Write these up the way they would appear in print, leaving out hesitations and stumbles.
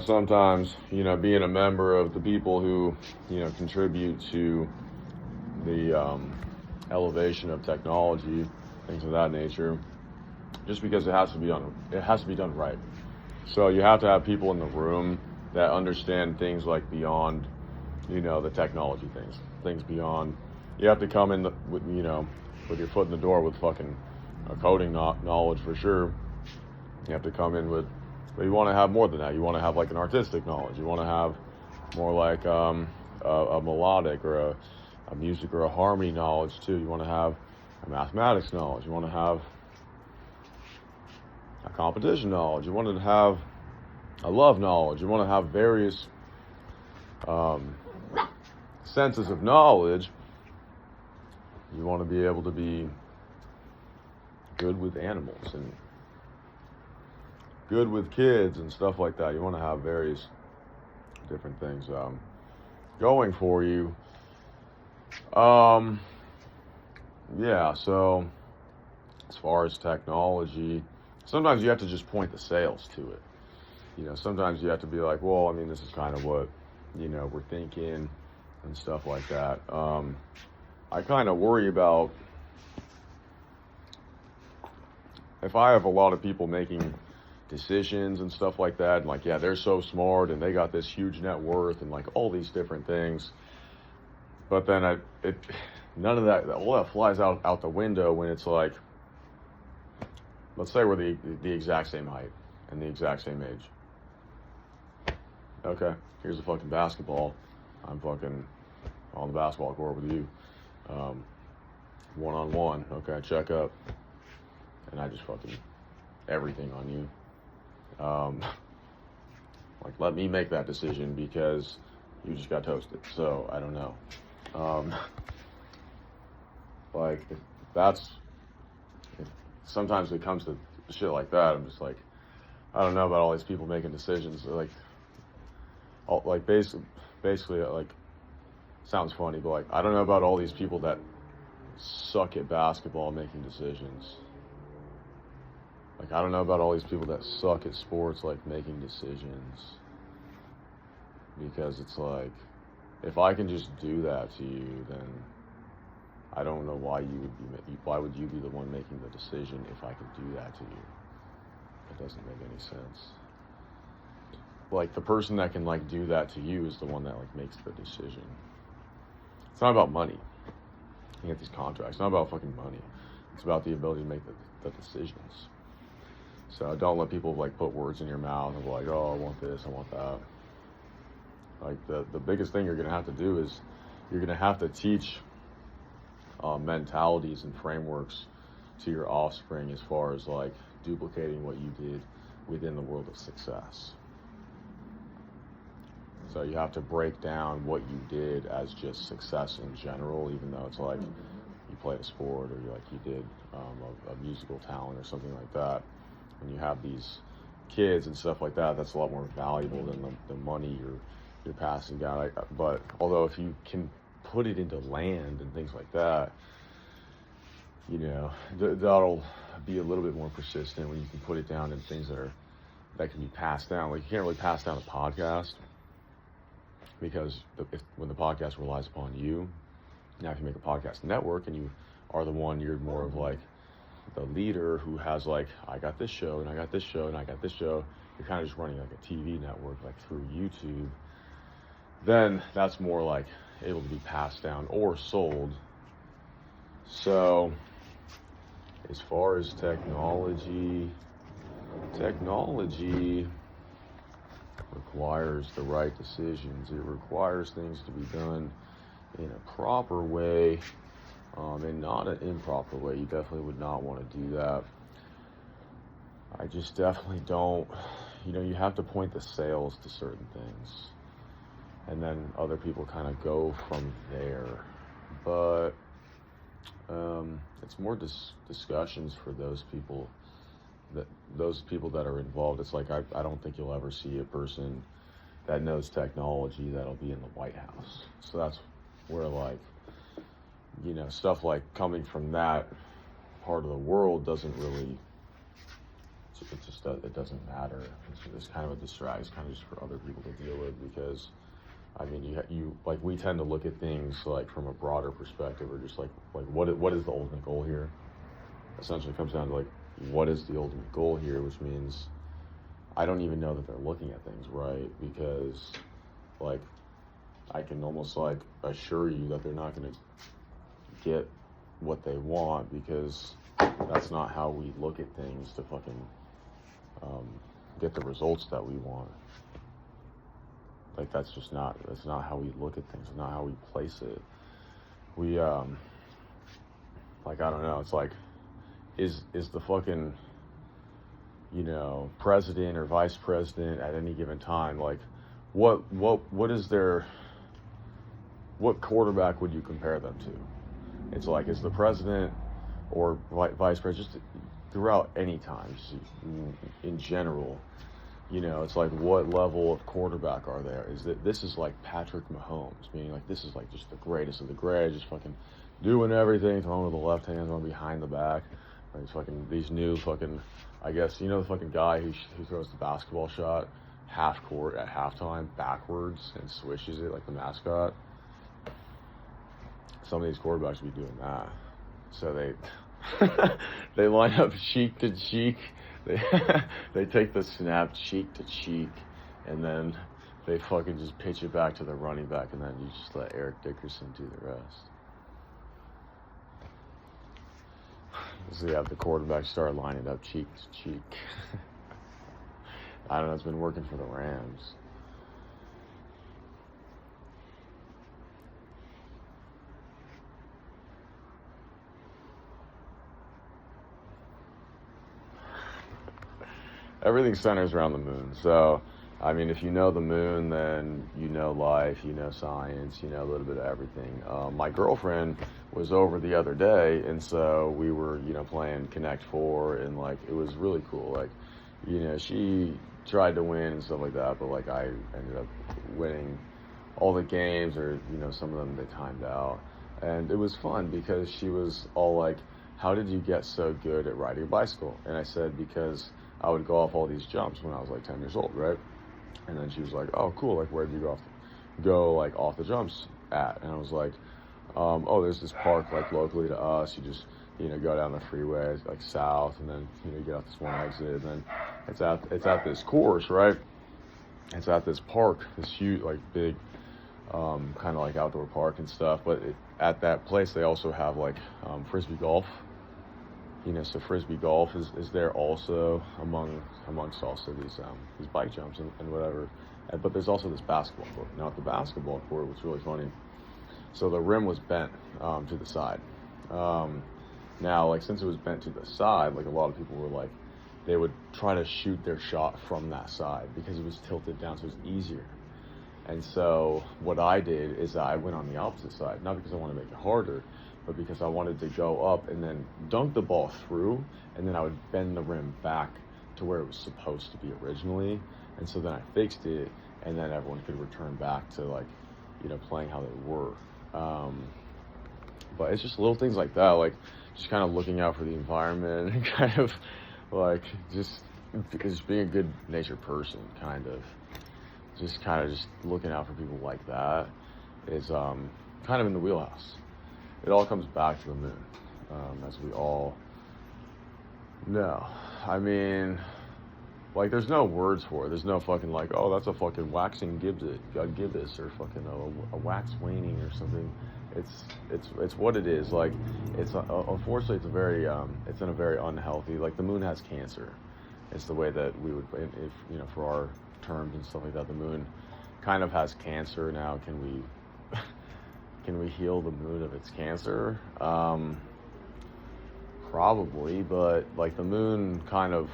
sometimes, being a member of the people who, contribute to the elevation of technology, things of that nature, just because it has to be done right. So you have to have people in the room that understand things like beyond, the technology things beyond. You have to come in with your foot in the door with fucking coding knowledge for sure. You have to come in with, but you want to have more than that. You want to have like an artistic knowledge. You want to have more like a melodic or a music or a harmony knowledge too. You want to have a mathematics knowledge. You want to have a competition knowledge. You want to have a love knowledge. You want to have various senses of knowledge. You want to be able to be good with animals and good with kids and stuff like that. You want to have various different things going for you. Yeah, so as far as technology, sometimes you have to just point the sails to it. Sometimes you have to be like, well, I mean, this is kind of what, we're thinking and stuff like that. I kind of worry about if I have a lot of people making decisions and stuff like that, and like, yeah, they're so smart and they got this huge net worth and like all these different things, but then none of that, all that flies out the window when it's like, let's say we're the exact same height and the exact same age. Okay, here's a fucking basketball. I'm fucking on the basketball court with you. One-on-one. Okay, check up. And I just fucking everything on you. Like, let me make that decision because you just got toasted. So, I don't know. Sometimes it comes to shit like that, I'm just like, I don't know about all these people making decisions. Basically, like, sounds funny, but like, I don't know about all these people that suck at basketball making decisions. Like, I don't know about all these people that suck at sports, like, making decisions. Because it's like, if I can just do that to you, then I don't know why would you be the one making the decision if I could do that to you? It doesn't make any sense. Like, the person that can, like, do that to you is the one that, like, makes the decision. It's not about money. You get these contracts. It's not about fucking money. It's about the ability to make the decisions. So don't let people, like, put words in your mouth and be like, oh, I want this, I want that. Like, the biggest thing you're going to have to do is you're going to have to teach mentalities and frameworks to your offspring as far as, like, duplicating what you did within the world of success. So you have to break down what you did as just success in general, even though it's like you played a sport or you did a musical talent or something like that. When you have these kids and stuff like that, that's a lot more valuable than the money you're passing down. But although if you can put it into land and things like that, that'll be a little bit more persistent when you can put it down in things that can be passed down. Like, you can't really pass down a podcast because when the podcast relies upon you. Now, if you make a podcast network and you are the one, you're more of like the leader who has like, I got this show and I got this show and I got this show. You're kind of just running like a TV network, like through YouTube. Then that's more like able to be passed down or sold. So as far as technology requires the right decisions. It requires things to be done in a proper way, and not an improper way. You definitely would not want to do that. I just definitely don't, you have to point the sails to certain things, and then other people kind of go from there. But it's more discussions for those people that are involved. It's like, I don't think you'll ever see a person that knows technology that'll be in the White House. So that's where, like, stuff like coming from that part of the world doesn't really it just it doesn't matter. It's kind of a distraction. It's kind of just for other people to deal with, because I mean, you like, we tend to look at things like from a broader perspective, or just like what is the ultimate goal here? Essentially, it comes down to like, what is the ultimate goal here, which means I don't even know that they're looking at things right, because like, I can almost like assure you that they're not going to get what they want, because that's not how we look at things to fucking get the results that we want. Like, that's not how we look at things. It's not how we place it. We like, I don't know, it's like, is the fucking, you know, president or vice president at any given time, like, what is their, what quarterback would you compare them to? It's like, is the president or vice president, just throughout any time, just in general, you know, it's like, what level of quarterback are there? Is that this is like Patrick Mahomes, meaning like, this is like just the greatest of the great, just fucking doing everything, throwing with the left hand, throwing behind the back. Or these fucking, these new fucking, I guess, you know, the fucking guy who throws the basketball shot half court at halftime backwards and swishes it like the mascot. Some of these quarterbacks be doing that. So they line up cheek to cheek. They take the snap cheek to cheek, and then they fucking just pitch it back to the running back, and then you just let Eric Dickerson do the rest. So you have the quarterback start lining up cheek to cheek. I don't know, it's been working for the Rams. Everything centers around the moon. So, I mean, if you know the moon, then you know life, you know science, you know a little bit of everything. My girlfriend was over the other day, and so we were, you know, playing Connect 4, and like, it was really cool. Like, you know, she tried to win and stuff like that, but like, I ended up winning all the games, or, you know, some of them they timed out. And it was fun, because she was all like, how did you get so good at riding a bicycle? And I said, because I would go off all these jumps when I was like 10 years old, right? And then she was like, oh, cool, like, where'd you go off the jumps at? And I was like, oh, there's this park like locally to us. You just, you know, go down the freeway like south, and then, you know, you get off this one exit, and then it's at this course, right? It's at this park, this huge, like, big, kind of like outdoor park and stuff. But at that place, they also have like frisbee golf. You know, so frisbee golf is there also amongst also these bike jumps and whatever. But there's also this basketball court. Now at the basketball court, what's really funny, so the rim was bent to the side. Now, like, since it was bent to the side, like, a lot of people were like, they would try to shoot their shot from that side because it was tilted down, so it was easier. And so what I did is I went on the opposite side, not because I wanted to make it harder, but because I wanted to go up and then dunk the ball through, and then I would bend the rim back to where it was supposed to be originally. And so then I fixed it, and then everyone could return back to, like, you know, playing how they were. But it's just little things like that, like just kind of looking out for the environment, and kind of like just being a good natured person, kind of just looking out for people like that is kind of in the wheelhouse. It all comes back to the moon, as we all know. I mean, like, there's no words for it. There's no fucking like, oh, that's a fucking waxing gibbous, or fucking a wax waning or something. It's what it is. Like, it's unfortunately it's in a very unhealthy. Like, the moon has cancer. It's the way that we would, if, you know, for our terms and stuff like that, the moon kind of has cancer now. Can we heal the moon of its cancer? Probably, but like, the moon kind of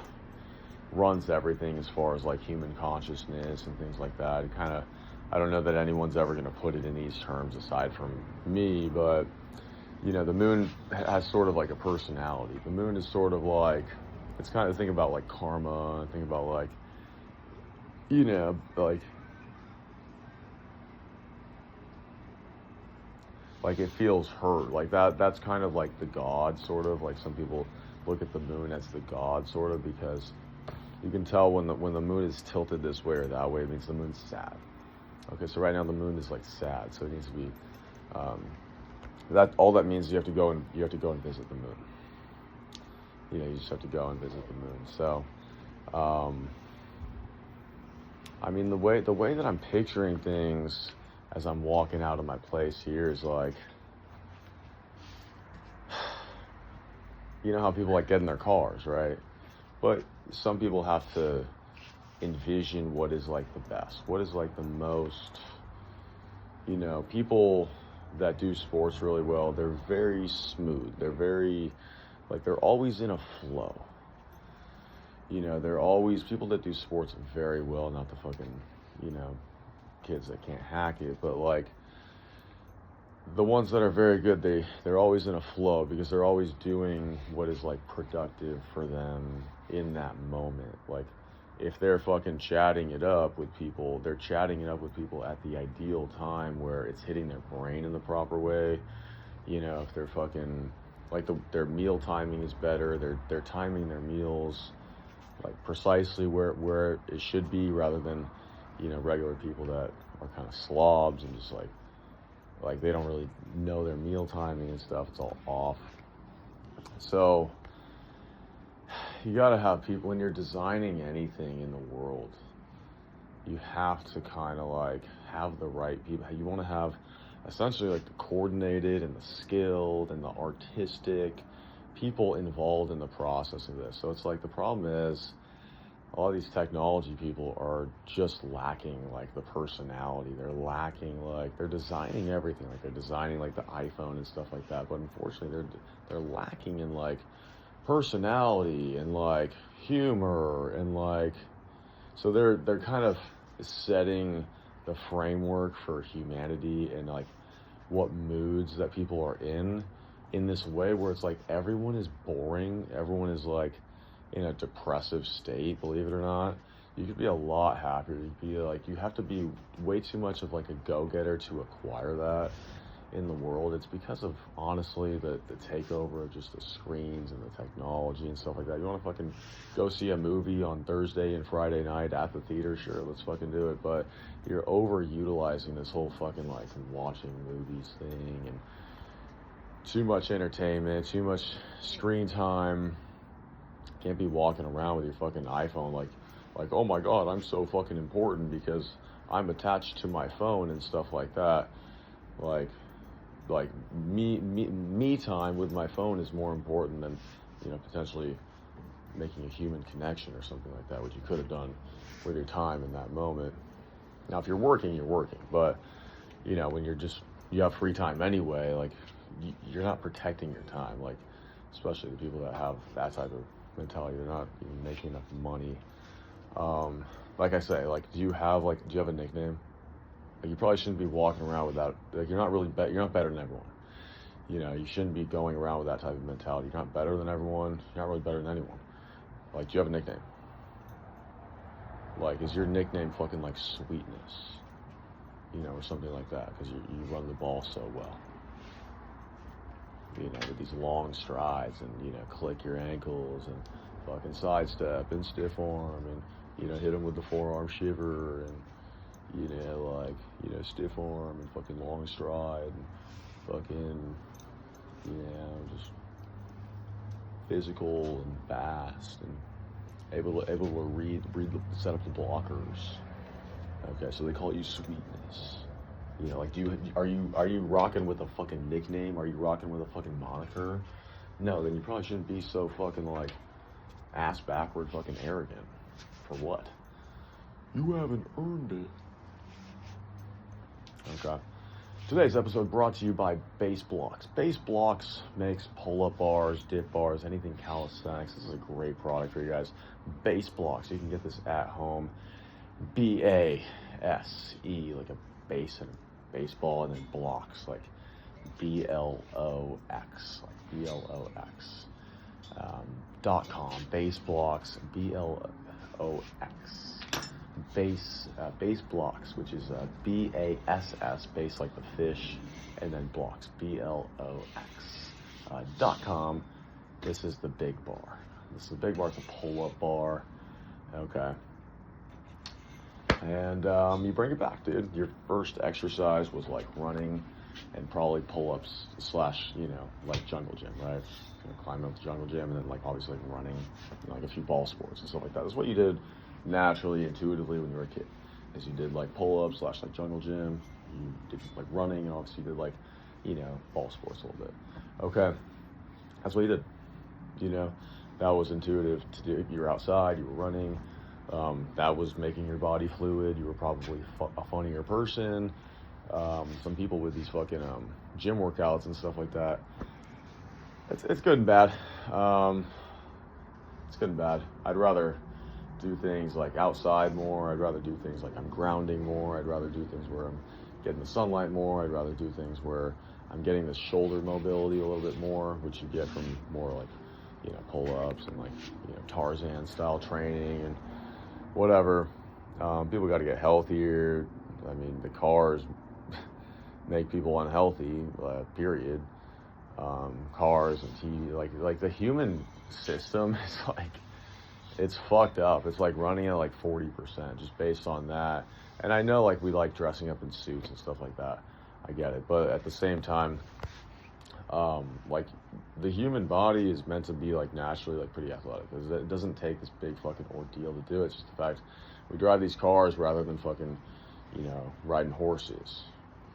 runs everything as far as like human consciousness and things like that. It kind of, I don't know that anyone's ever going to put it in these terms aside from me, but, you know, the moon has sort of like a personality. The moon is sort of like, it's kind of, think about like karma, think about like, you know, like it feels hurt, like that's kind of like the god, sort of like, some people look at the moon as the god, sort of, because You can tell when the moon is tilted this way or that way. It means the moon's sad. Okay, so right now the moon is like sad, so it needs to be. That all that means you have to go and visit the moon. You know, you just have to go and visit the moon. So, I mean, the way that I'm picturing things as I'm walking out of my place here is like, you know how people like get in their cars, right? But some people have to envision what is like the best, what is like the most, you know, people that do sports really well, they're very smooth. They're very, like, they're always in a flow. You know, they're always, people that do sports very well, not the fucking, you know, kids that can't hack it, but like, the ones that are very good, they're always in a flow because they're always doing what is like productive for them in that moment. Like, if they're fucking chatting it up with people, they're chatting it up with people at the ideal time where it's hitting their brain in the proper way. You know, if they're fucking, like, their meal timing is better, they're timing their meals like precisely where it should be, rather than, you know, regular people that are kind of slobs and just like they don't really know their meal timing and stuff. It's all off. So you gotta have people, when you're designing anything in the world, you have to kind of like have the right people. You want to have essentially like the coordinated and the skilled and the artistic people involved in the process of this. So it's like, the problem is all these technology people are just lacking like the personality. They're lacking, like, they're designing everything, like they're designing like the iPhone and stuff like that, but unfortunately they're lacking in like personality and like humor and like, so they're kind of setting the framework for humanity and like what moods that people are in this way where it's like everyone is boring, everyone is like in a depressive state, believe it or not. You could be a lot happier. You'd be like, you have to be way too much of like a go-getter to acquire that in the world. It's because of, honestly, the takeover of just the screens and the technology and stuff like that. You want to fucking go see a movie on Thursday and Friday night at the theater? Sure, let's fucking do it. But you're overutilizing this whole fucking like watching movies thing, and too much entertainment, too much screen time. Can't be walking around with your fucking iPhone like, oh my god, I'm so fucking important because I'm attached to my phone and stuff like that. Like me time with my phone is more important than, you know, potentially making a human connection or something like that, which you could have done with your time in that moment. Now, if you're working, but, you know, when you have free time anyway, like, you're not protecting your time, like, especially the people that have that type of mentality. They're not even making enough money. Like I say, like, do you have a nickname? Like, you probably shouldn't be walking around with that. Like, you're not better than everyone. You know, you shouldn't be going around with that type of mentality. You're not better than everyone. You're not really better than anyone. Like, do you have a nickname? Like, is your nickname fucking like Sweetness? You know, or something like that, because you run the ball so well. You know, with these long strides and, you know, click your ankles and fucking sidestep and stiff arm and, you know, hit them with the forearm shiver and, you know, like, you know, stiff arm and fucking long stride and fucking, you know, just physical and fast and able to read, set up the blockers. Okay, so they call you Sweetness. You know, like, are you rocking with a fucking nickname? Are you rocking with a fucking moniker? No, then you probably shouldn't be so fucking like ass backward fucking arrogant. For what? You haven't earned it. Okay. Today's episode brought to you by Base Blocks. Base Blocks makes pull-up bars, dip bars, anything calisthenics. This is a great product for you guys. Base Blocks. You can get this at home. BASE, like a base and a baseball, and then blocks, like BLOX, like BLOX. .com. Base Blocks, BLOX. Base Blocks, which is BASS, base like the fish, and then blocks, BLOX. .com. This is the big bar. This is the big bar. It's a pull-up bar. Okay. And you bring it back, dude. Your first exercise was like running and probably pull-ups slash, like jungle gym, right? Climbing up the jungle gym and then like obviously like running, like a few ball sports and stuff like that. That's what you did naturally, intuitively when you were a kid. Is you did like pull-ups slash like jungle gym. You did like running and obviously you did like, ball sports a little bit. Okay. That's what you did. That was intuitive to do. You were outside, you were running. That was making your body fluid. You were probably a funnier person. Some people with these fucking gym workouts and stuff like that, it's good and bad. It's good and bad. I'd rather do things like outside more. I'd rather do things like I'm grounding more. I'd rather do things where I'm getting the sunlight more. I'd rather do things where I'm getting the shoulder mobility a little bit more, which you get from more like, pull-ups and like, Tarzan style training and whatever. People got to get healthier. I mean, the cars make people unhealthy, period. Cars and TV, like the human system is like, it's fucked up. It's like running at like 40% just based on that. And I know like we like dressing up in suits and stuff like that. I get it. But at the same time, like the human body is meant to be like naturally like pretty athletic. It doesn't take this big fucking ordeal to do it. It's just the fact we drive these cars rather than fucking, riding horses.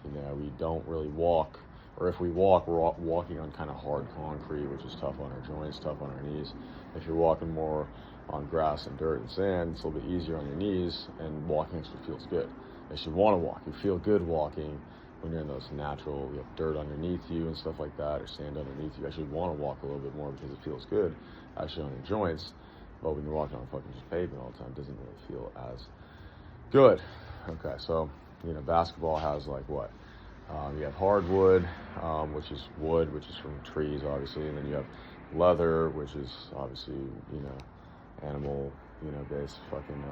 We don't really walk, or if we walk, we're walking on kind of hard concrete, which is tough on our joints, tough on our knees. If you're walking more on grass and dirt and sand, it's a little bit easier on your knees, and walking actually feels good. As you want to walk, you feel good walking when you're in those natural, you have dirt underneath you and stuff like that, or sand underneath you. You actually want to walk a little bit more because it feels good actually on your joints. But when you're walking on fucking just pavement all the time, it doesn't really feel as good. Okay, so basketball has like what? You have hardwood, which is wood, which is from trees, obviously, and then you have leather, which is obviously animal, based fucking.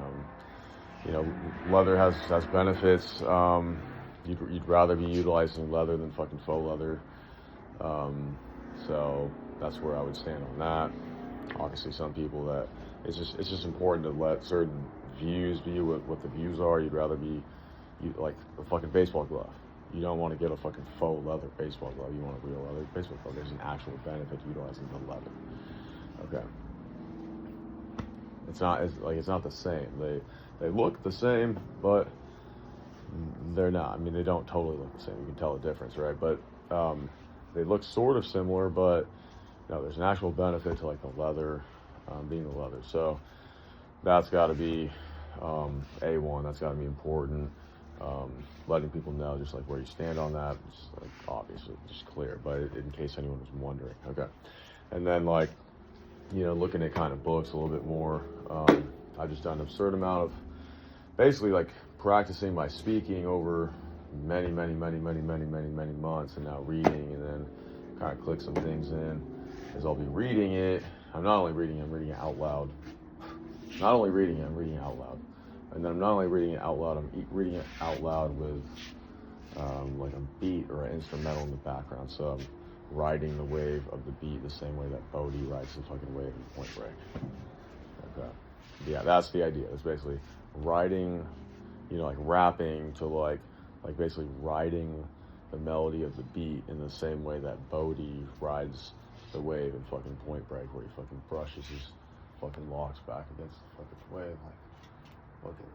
Leather has benefits. You'd rather be utilizing leather than fucking faux leather. So that's where I would stand on that. Obviously, some people that it's just important to let certain views be what the views are. You'd rather be like a fucking baseball glove. You don't want to get a fucking faux leather baseball glove. You want a real leather baseball glove. There's an actual benefit to utilizing the leather. Okay. It's not the same. They look the same, but they're not. I mean, they don't totally look the same. You can tell the difference, right? But they look sort of similar, but there's an actual benefit to like the leather being the leather. So that's got to be A1. That's got to be important. Letting people know just like where you stand on that. It's like obviously just clear, but in case anyone was wondering. Okay. And then like, looking at kind of books a little bit more. I've just done an absurd amount of basically like practicing my speaking over many months, and now reading, and then kind of click some things in as I'll be reading it. I'm not only reading it, I'm reading it out loud. Not only reading it, I'm reading it out loud. And then I'm not only reading it out loud, I'm reading it out loud with like a beat or an instrumental in the background. So I'm riding the wave of the beat the same way that Bodhi rides the fucking wave in Point Break. Okay. Yeah, that's the idea. It's basically riding, like rapping to like basically riding the melody of the beat in the same way that Bodhi rides the wave in fucking Point Break, where he fucking brushes his fucking locks back against the fucking wave, like fucking